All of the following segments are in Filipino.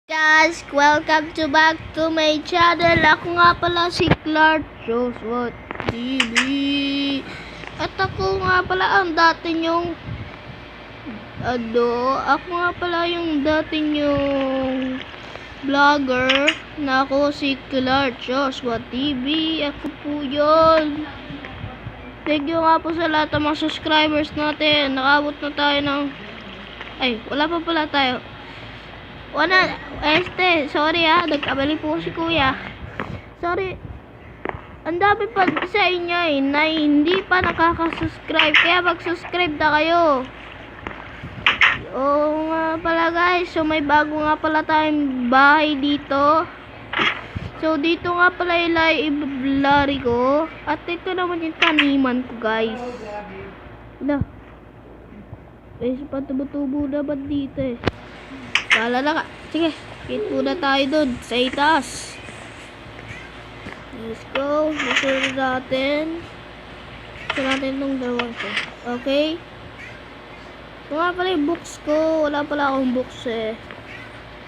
Guys, welcome to back to my channel. Ako nga pala si Clark Joshua TV. At ako nga pala ang dati nyong ako nga pala yung dati nyong vlogger na ako si Clark Joshua TV. Ako po yun. Thank you nga po sa lahat ng mga subscribers natin. Nakabot na tayo ng wala pa pala tayo. Sorry nagkamali po si kuya. Sorry. Ang dami pa sa inyo na hindi pa nakaka-subscribe. Kaya mag-subscribe na kayo. Oo nga pala guys. So may bago nga pala tayong bahay dito. So dito nga pala i-blurry ko. At ito naman yung taniman ko guys. Patubo-tubo naman dito eh. Paalala ka. Sige, hit muna tayo dun sa itaas. Let's go. Masunod natin. Gusto natin itong dalawang ko. Okay? Ito nga pala yung books ko. Wala pala akong books eh.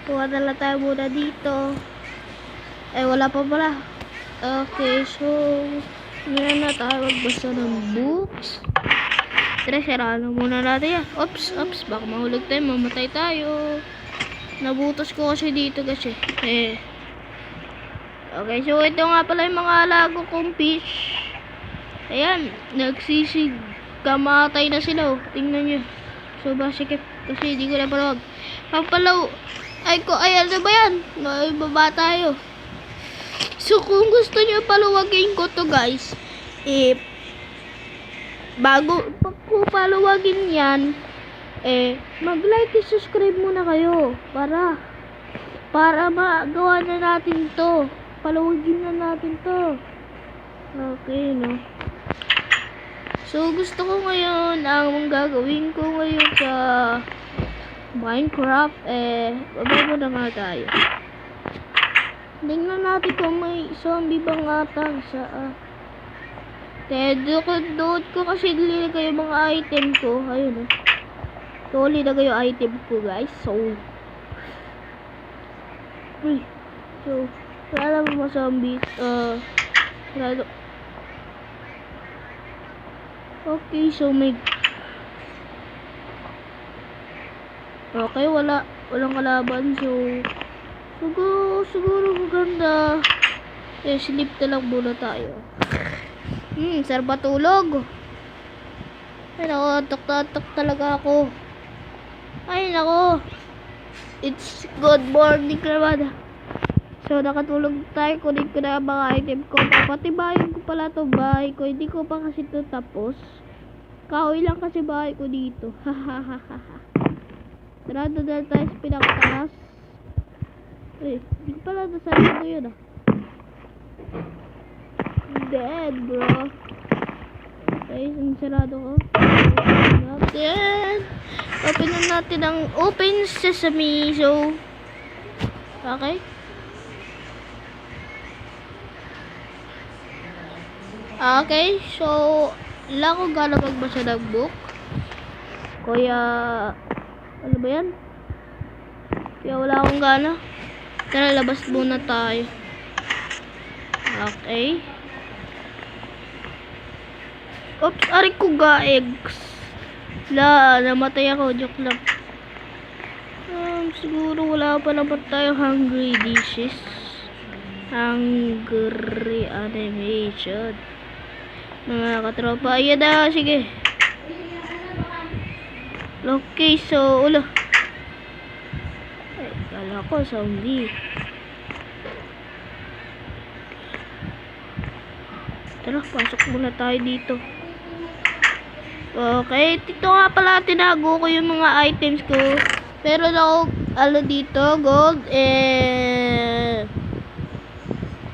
Kuha na lang tayo muna dito. Wala pa pala. Okay, so ngayon na tayo magbasa ng books. Tara, siraan muna natin yan. Oops. Baka mahulog tayo. Mamatay tayo. Nabutos ko kasi dito kasi. Okay, so ito nga pala yung mga alago kong fish. Ayan, nagsisig. Kamatay na sila. Tingnan nyo. So basikip kasi hindi ko na palawag. Pampalaw. Ano ba yan? Baba tayo. So kung gusto nyo palawagin ko to guys, bago ko palawagin yan, mag-like and subscribe muna kayo para magawa na natin to. Palawagin na natin to. Okay, no? So, gusto ko ngayon, ang gagawin ko ngayon sa Minecraft, babay mo na nga tayo. Tingnan natin kung may zombie bang atang sa doon ko kasi nilagay yung mga item ko. Ayun, So, nilagay yung item ko, guys. So, wala naman mga zombies. Okay, so okay, walang kalaban. So, siguro maganda. Sleep na lang muna tayo. Sarap matulog. Tok talaga ako. It's good morning naman. So, nakatulog tayo. Kunin ko na ang mga item ko. Papatibayin ko pala itong bahay ko. Hindi ko pa kasi ito tapos. Kahoy lang kasi bahay ko dito. Tara, doon na tayo sa pinakataas. Hindi ko pala nasabi ko yun Dead, bro. Okay, sarado ko. Open na natin ang open sesame. So, okay. Okay, so wala ko gana magbasa ng book. Kaya, ano ba yan? Kaya wala akong gana. Tara, labas muna tayo. Okay. Oops, aray ko eggs. Namatay ako. Joke lang. Siguro wala pa naman tayo hungry dishes. Hungry animation. Mga katropa. Ayan na, sige. Okay, so, kala ko, zombie. Tara, pasok muna tayo dito. Okay, dito nga pala tinago ko yung mga items ko. Pero ako, dito, gold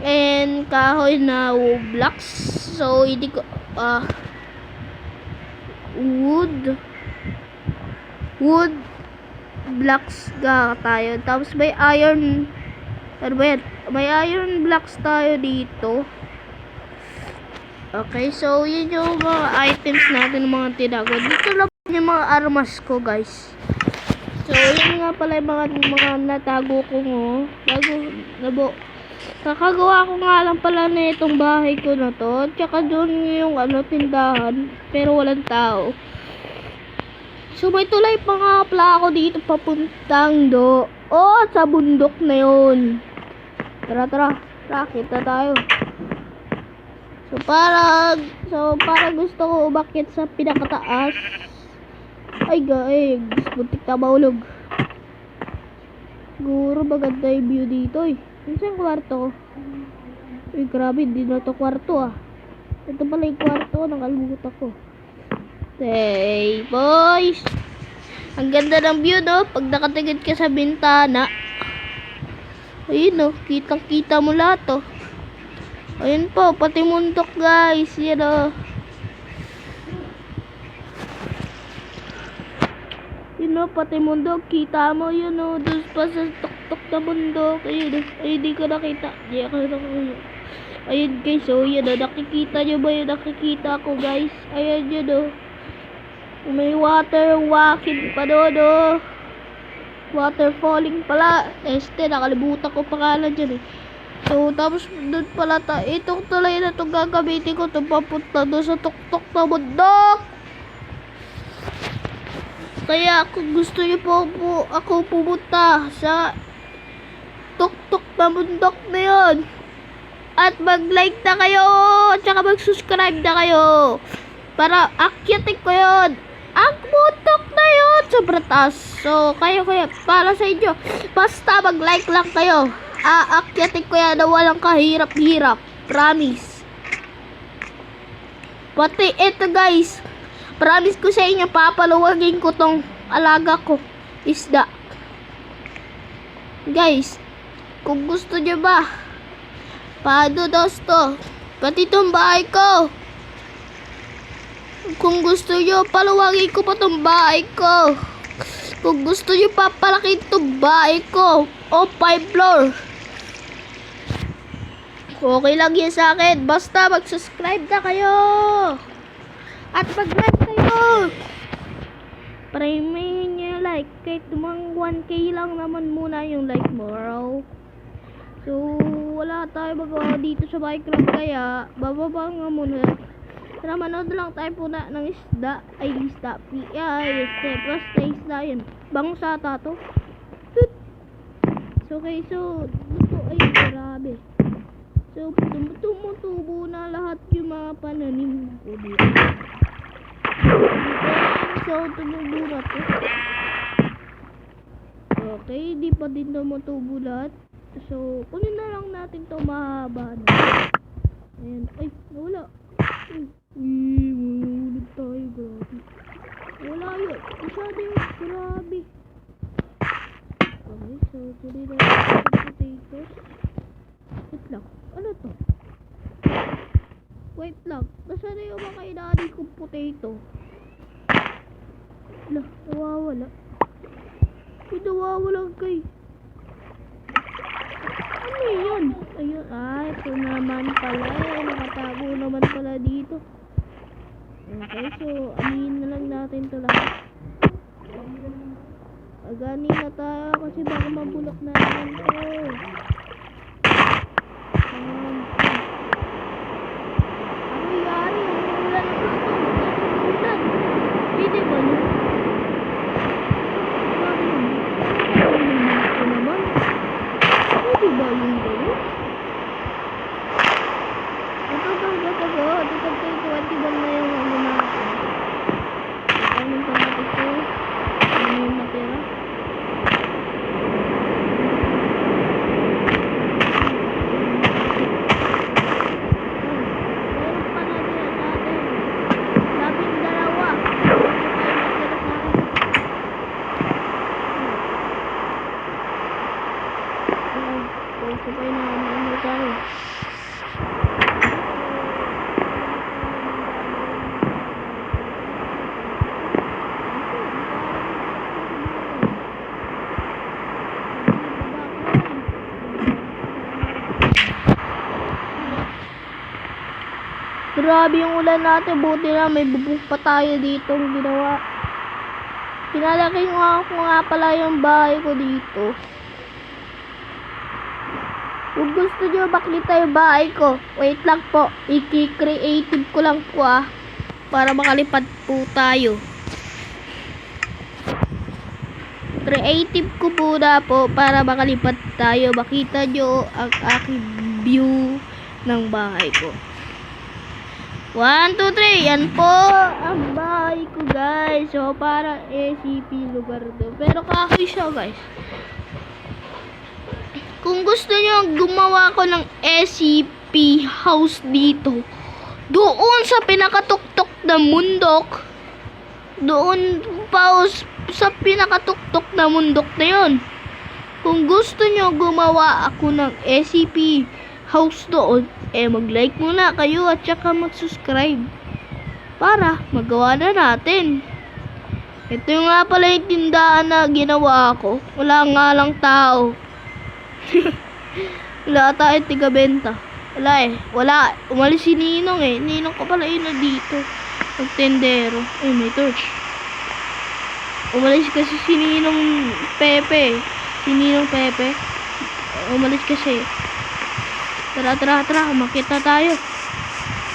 and kahoy na blocks. So, hindi ko, wood blocks tayo. Tapos may iron, ano ba yan? May iron blocks tayo dito. Okay, so yun yung mga items natin, mga tinago. Dito lang yung mga armas ko, guys. So, yun nga pala yung mga natago ko mo. Kakagawa ko nga lang pala na itong bahay ko na to. Tsaka doon yung tindahan. Pero walang tao. So, may tulay pa nga pala ako dito papuntang sa bundok na yun. Tara, kita tayo. So, para gusto ko umakyat sa pinakataas. Ay, guys, buntik na maulog. Siguro maganda yung view dito, eh. Saan kwarto ko? Uy, grabe, hindi na to kwarto, ah. Ito pala yung kwarto ko, nakalimutan ko. Hey, boys! Ang ganda ng view, no? Pag nakatingin ka sa bintana. Ayun, no? Kitang-kita mo lahat, oh. Ayun po, pati mundok, guys. Yan, oh. Yun, no? Pati mundok. Kita mo yun, no? Doon pa sa tuktok na bundok. Ayun, oh. Ayun, di ko nakita. Di ako nakita. Ayun, guys, oh. Yan, oh. Nakikita nyo ba yun? Nakikita ko, guys. Ayun, yun, oh. May water walking pa doon, oh. Water falling pala. Nakalimutan ko pangalan dyan, eh. So, tapos doon pala itong tulay na itong gagamitin ko itong papunta doon sa tuktok na bundok. Kaya kung gusto niyo po ako pumunta sa tuktok na bundok na yun, at mag-like na kayo, at saka mag-subscribe na kayo para akyatin ko yun. Ang bundok na yun, sobrang taas. So, kayo, para sa inyo, basta mag-like lang kayo. Aakyatin ko yan na walang kahirap-hirap. Promise. Pati ito, guys. Promise ko sa inyo, papaluwagin ko tong alaga ko. Isda. Guys, kung gusto nyo ba, padudos to. Pati tong bahay ko. Kung gusto nyo, paluwagin ko pa tong bahay ko. Kung gusto nyo, papalakin tong bahay ko. O 5 floor. Okay lang yan sa akin. Basta mag-subscribe na kayo. At mag-like kayo. Para may nyo like. Kahit tumang 1K lang naman muna yung like mo. So, wala tayo magawa dito sa Minecraft. Kaya, bababa nga muna. Tara, manood lang tayo po ng isda. Ay, isda. Basta isda yun. Bangus ata to. So, okay. So, dito ay grabe. So, tumutubo na lahat yung mga pananim ko dito. So, tumubo na to. Okay, di pa din tumutubo lahat. So, kunin na lang natin to mahaba na. Ayan. Ay, wala. Ulit tayo, grabe. Wala yun. Masyado yun, grabe. Okay, so, kunin na natin potatoes. Wait lang. Ano to? Wait lang. Nasaan na yung mga inaani kong potato? Nawawala. Nawawala kay. Ano yun? Ayun. Ito naman pala. Nakatago naman pala dito. Okay, so anihin na lang natin to lahat. Aganin na tayo kasi baka mabulok na naman to. Grabe yung ulan natin. Buti na may bubong pa tayo dito ginawa. Pinalaki ko nga pala yung bahay ko dito. Kung gusto nyo makita yung bahay ko, wait lang po. I-creative ko lang po para makalipad po tayo. Creative ko muna po para makalipad tayo. Makita nyo ang aking view ng bahay ko. 1, 2, 3. Yan po ang bahay ko, guys. So, para SCP lugar to. Pero kahoy siya, guys. Kung gusto nyo gumawa ko ng SCP house dito, doon sa pinakatuktok na mundok, doon pa sa pinakatuktok na mundok na yun. Kung gusto nyo gumawa ako ng SCP house doon, mag-like muna kayo at saka mag-subscribe para magawa na natin. Ito nga pala yung tindahan na ginawa ko. Wala nga lang tao. Wala tayo tiga-benta. Wala. Umalis si Ninong Ninong ko pala yun na dito. Magtendero. May torch. Umalis kasi si Ninong Pepe. Umalis kasi. Tara. Umakit na tayo.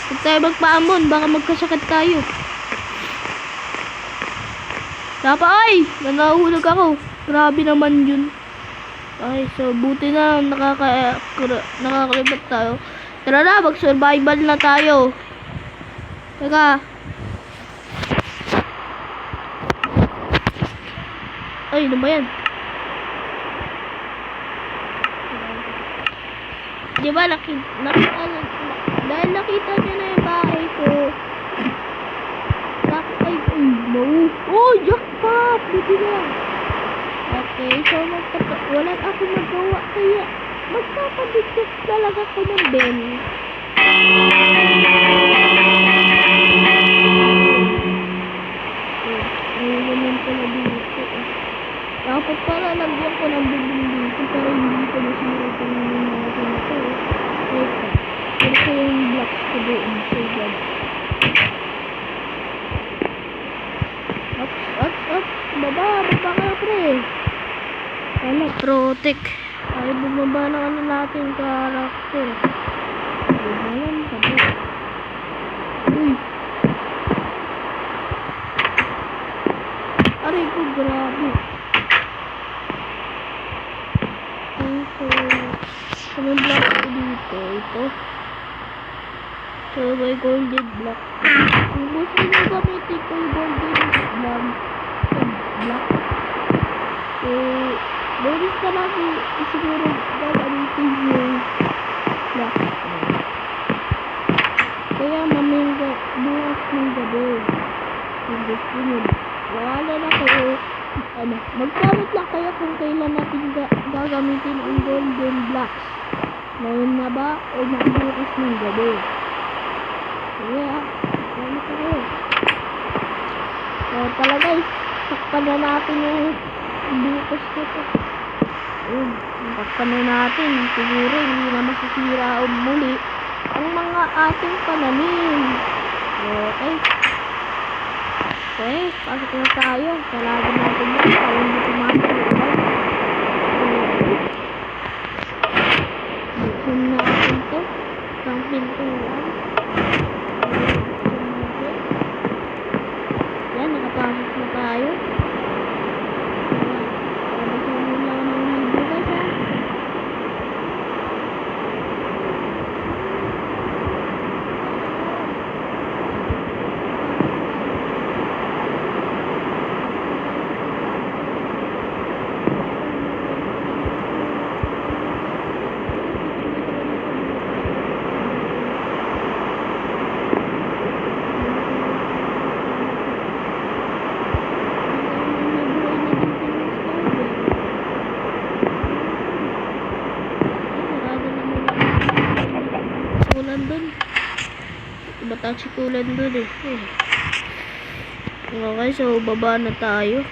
Huwag tayo magpaamon. Baka magkasakit tayo. Nanahulog ako. Grabe naman yun. Okay, so buti na nakakalipat tayo. Tara na, mag-survival na tayo. Teka. Ano ba yan? Diba, dahil nakita nyo na yung bahay ko. Jackpot! Buti na. Okay, so wala ako magawa kaya magpapadikit talaga ko ng Ben. Ayun naman pala dito. Dapat pala lagyan ko ng bubong dito pero hindi ko masira ko ng mga ganito. Wait lang. Ito yung blocks ko doon. So good. Up. Baba kayo, pre. Protect. Ay, bumaba ng natin karakter. Ayan, sabi. Uy. Aray ko, grabe. Anong block ko dito? Ito. So, may golden block. Kung gusto nyo gamitin ko yung golden block. So, bonus ka lang siguro gagamitin yung block. Kaya mamingga bukas ng gabi. Kung gusto nyo. Wala na kayo. Mag-comment lang kayo kung kailan natin gagamitin ang golden blocks. Ngayon na ba o bukas ng gabi? Kaya, comment kayo. So, pala guys, takpan na natin yung bukas nito. Takpan na natin. Siguro hindi na masisira o muli ang mga ating pananim. Okay. Okay, pasok na tayo. Kalaban natin yan. Kaya hindi tumakas yung ulan. Buksan natin ito. Isang pintuan. Yan, nakapasok na tayo. Sikulan doon Okay, so baba na tayo.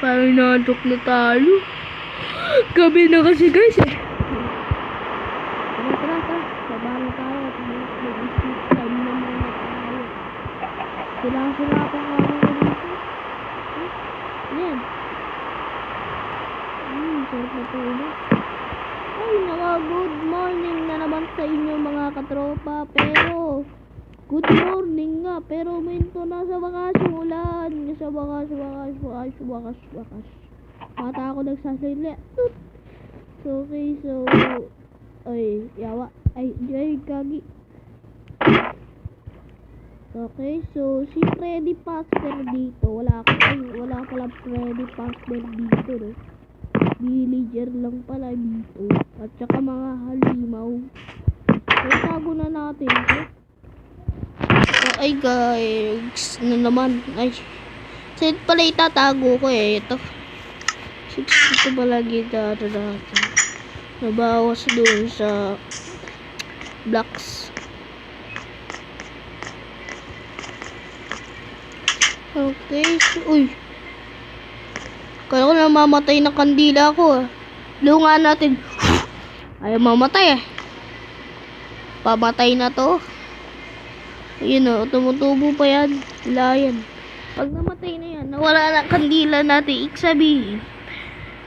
Parang nantok na tayo. Gabi na kasi guys Tara. Baba na tayo. Mag-isip time na muna tayo. Sila pa kami dito. Yan. Sarap na tulog. Ay, good morning na naman sa inyo mga katropa. Pero, good morning nga. Pero minto na sa wakas yung ulan. Sa wakas. Mata ako nagsasalita. So, okay, so, ay, yawa. Ay, kagi. Okay, so, si Freddy Fazbear dito. Wala pala Freddy Fazbear dito, no? Villager lang pala dito. At saka mga halimaw. So, tago na natin ito. Ay guys, naman. Ay, saan pala itatago ko ito. Ito pala gitara natin. Nabawas doon sa blocks. Okay, so, uy. Kaya ko na mamatay na kandila ko. Lunga natin. Ayaw mamatay eh. Pamatay na to. Ayun o, tumutubo pa yan. Wala yan. Pag namatay na yan, nawala na kandila natin. Iksabihin.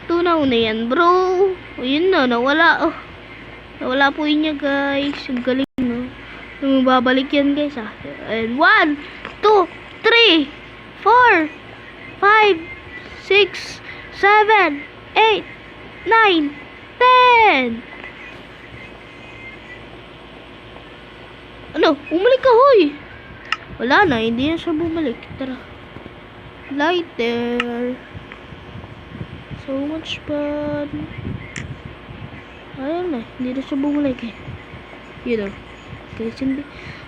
Tunaw na yan, bro. Ayun na, nawala. Oh. Nawala po yun niya, guys. Ang galing, no? Babalik yan, guys, ah. And 1, 2, 3, 4, 5, 6, 7, 8, 9, 10. Ano? Bumalik ka, hoy. Wala na, hindi na siya bumalik. Tara. Lighter. So much fun. Ayun na, hindi na siya bumalik eh. Yun o. Kasi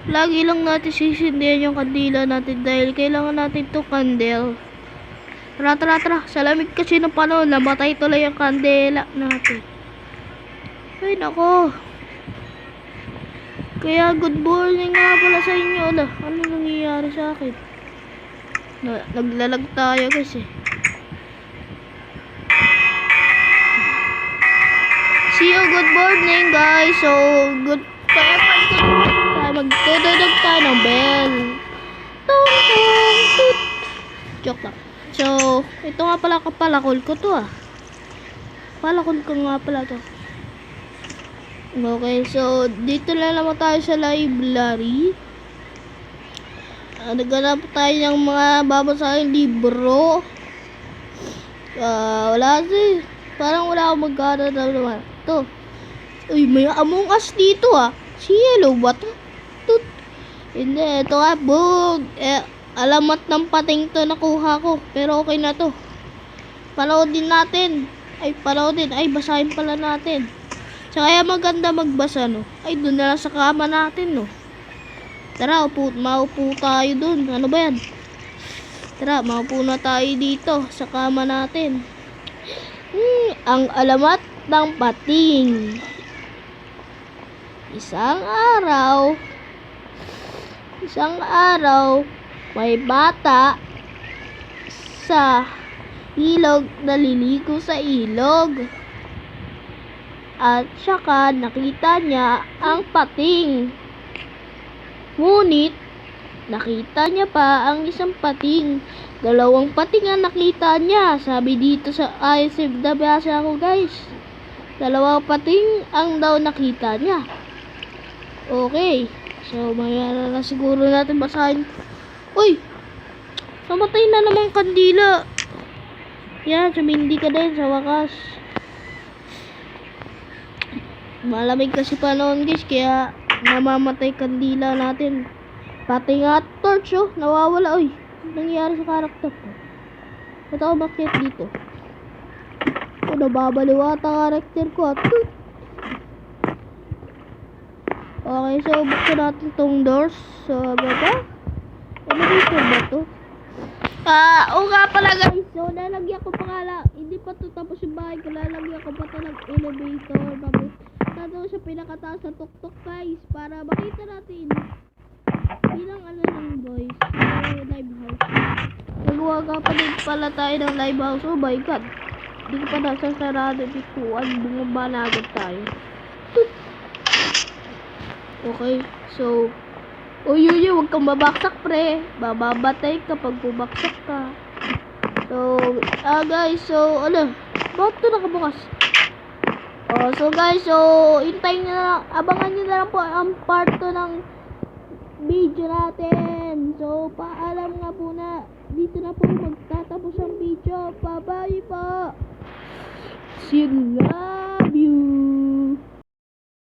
lagi lang natin sisindihan yung kandila natin dahil kailangan natin to candle. Tara. Sa lamig kasi ng panahon, namatay tuloy yung kandela natin. Ay, nako. Kaya good morning nga pala sa inyo. Ano nangyayari sa akin? Naglalag tayo kasi. See you, good morning guys. So, good. Kaya magtutulog tayo ng bell. Tut. Joke lang. So, ito nga pala kapalakol ko to ah. Palakol ko nga pala to. Okay, so dito na naman tayo sa library. Naghanap tayo ng mga babasahing libro. Wala kasi. Parang wala akong magkana na naman. Ito. Uy, may Among Us dito ah. Si Yellow ba to? Tut. Hindi, ito nga. Bug. Alamat ng pating to nakuha ko. Pero okay na to. Panoodin natin. Ay, basahin pala natin. So, kaya maganda magbasa, no? Ay, doon na lang sa kama natin, no? Tara, maupo tayo doon. Ano ba yan? Tara, maupo na tayo dito sa kama natin. Ang alamat ng pating. Isang araw, may bata sa ilog, naliligo sa ilog. At saka nakita niya ang pating. Ngunit nakita niya pa ang isang pating. Dalawang pating ang nakita niya. Sabi dito sa ISF na basa ko, guys. Dalawang pating ang daw nakita niya. Okay. So, mayroon na siguro natin basahin. Uy! Namatay na naman kandila. Yan, sumindi ka din sa wakas. Malamig kasi panahon, guys, kaya namamatay kandila natin. Pati nga torch, oh, nawawala. Uy, nangyari sa karakter ko. Ba't ako bakit dito? Nababaliw ata karakter ko. Okay, so buksan natin tong doors sa baba. Ano dito ba to? Oo nga pala, guys. So, lalagyan ko pa nga. Hindi pa to tapos yung bahay ko. Lalagyan ko pa to ng elevator. Tapos, tato sa pinakataas sa tuktok, guys. Para makita natin. Bilang ano lang, boys. Live house. Nagawa ka pa din pala tayo ng live house. Oh my god. Hindi ko pa nasa sarado bituan. Bumaba na agad tayo. Okay, so uy, huwag kang babaksak, pre. Bababatay kapag bubaksak ka. So, guys, so, ano, bakit ito nakabukas? So guys, so, hintayin nyo na lang, abangan nyo na lang po ang part 2 ng video natin. So, paalam nga po na, dito na po magtatapos ang video. Bye-bye po. See you, love you.